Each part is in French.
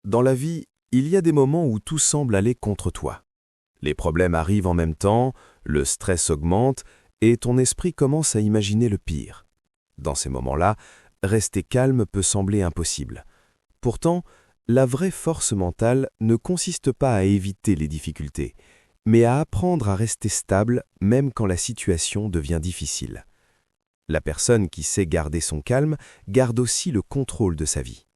Dans la vie, il y a des moments où tout semble aller contre toi. Les problèmes arrivent en même temps, le stress augmente et ton esprit commence à imaginer le pire. Dans ces moments-là, rester calme peut sembler impossible. Pourtant, la vraie force mentale ne consiste pas à éviter les difficultés, mais à apprendre à rester stable même quand la situation devient difficile. La personne qui sait garder son calme garde aussi le contrôle de sa vie.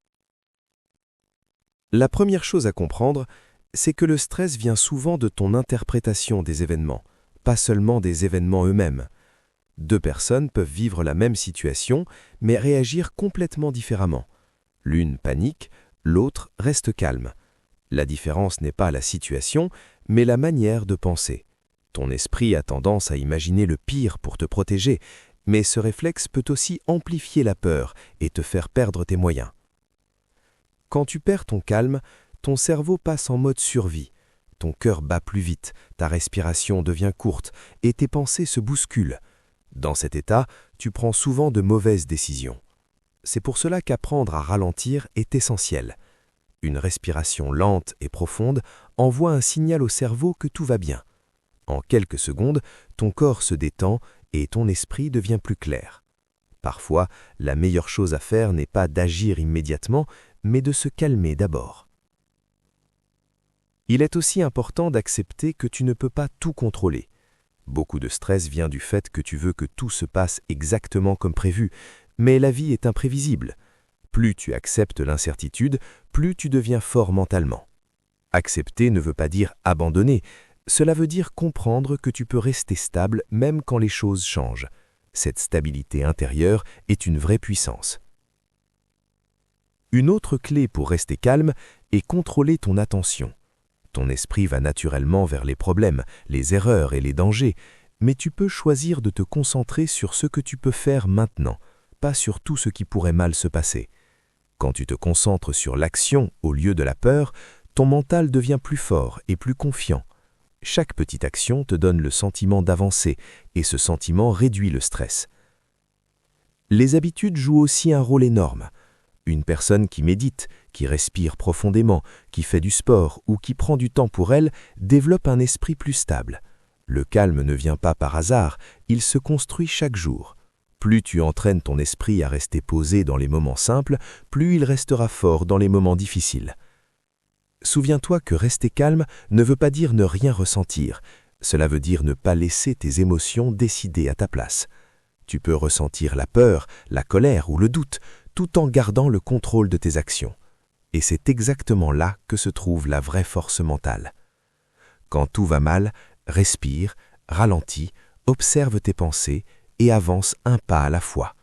La première chose à comprendre, c'est que le stress vient souvent de ton interprétation des événements, pas seulement des événements eux-mêmes. Deux personnes peuvent vivre la même situation, mais réagir complètement différemment. L'une panique, l'autre reste calme. La différence n'est pas la situation, mais la manière de penser. Ton esprit a tendance à imaginer le pire pour te protéger, mais ce réflexe peut aussi amplifier la peur et te faire perdre tes moyens. Quand tu perds ton calme, ton cerveau passe en mode survie. Ton cœur bat plus vite, ta respiration devient courte et tes pensées se bousculent. Dans cet état, tu prends souvent de mauvaises décisions. C'est pour cela qu'apprendre à ralentir est essentiel. Une respiration lente et profonde envoie un signal au cerveau que tout va bien. En quelques secondes, ton corps se détend et ton esprit devient plus clair. Parfois, la meilleure chose à faire n'est pas d'agir immédiatement, mais de se calmer d'abord. Il est aussi important d'accepter que tu ne peux pas tout contrôler. Beaucoup de stress vient du fait que tu veux que tout se passe exactement comme prévu, mais la vie est imprévisible. Plus tu acceptes l'incertitude, plus tu deviens fort mentalement. Accepter ne veut pas dire abandonner, cela veut dire comprendre que tu peux rester stable même quand les choses changent. Cette stabilité intérieure est une vraie puissance. Une autre clé pour rester calme est contrôler ton attention. Ton esprit va naturellement vers les problèmes, les erreurs et les dangers, mais tu peux choisir de te concentrer sur ce que tu peux faire maintenant, pas sur tout ce qui pourrait mal se passer. Quand tu te concentres sur l'action au lieu de la peur, ton mental devient plus fort et plus confiant. Chaque petite action te donne le sentiment d'avancer et ce sentiment réduit le stress. Les habitudes jouent aussi un rôle énorme. Une personne qui médite, qui respire profondément, qui fait du sport ou qui prend du temps pour elle développe un esprit plus stable. Le calme ne vient pas par hasard, il se construit chaque jour. Plus tu entraînes ton esprit à rester posé dans les moments simples, plus il restera fort dans les moments difficiles. Souviens-toi que rester calme ne veut pas dire ne rien ressentir. Cela veut dire ne pas laisser tes émotions décider à ta place. Tu peux ressentir la peur, la colère ou le doute, tout en gardant le contrôle de tes actions. Et c'est exactement là que se trouve la vraie force mentale. Quand tout va mal, respire, ralentis, observe tes pensées et avance un pas à la fois.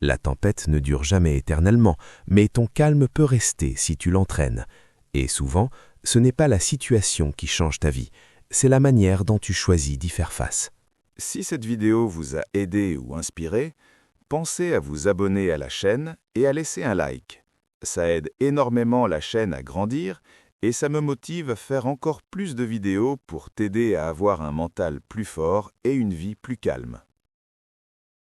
La tempête ne dure jamais éternellement, mais ton calme peut rester si tu l'entraînes. Et souvent, ce n'est pas la situation qui change ta vie, c'est la manière dont tu choisis d'y faire face. Si cette vidéo vous a aidé ou inspiré, pensez à vous abonner à la chaîne et à laisser un like. Ça aide énormément la chaîne à grandir et ça me motive à faire encore plus de vidéos pour t'aider à avoir un mental plus fort et une vie plus calme.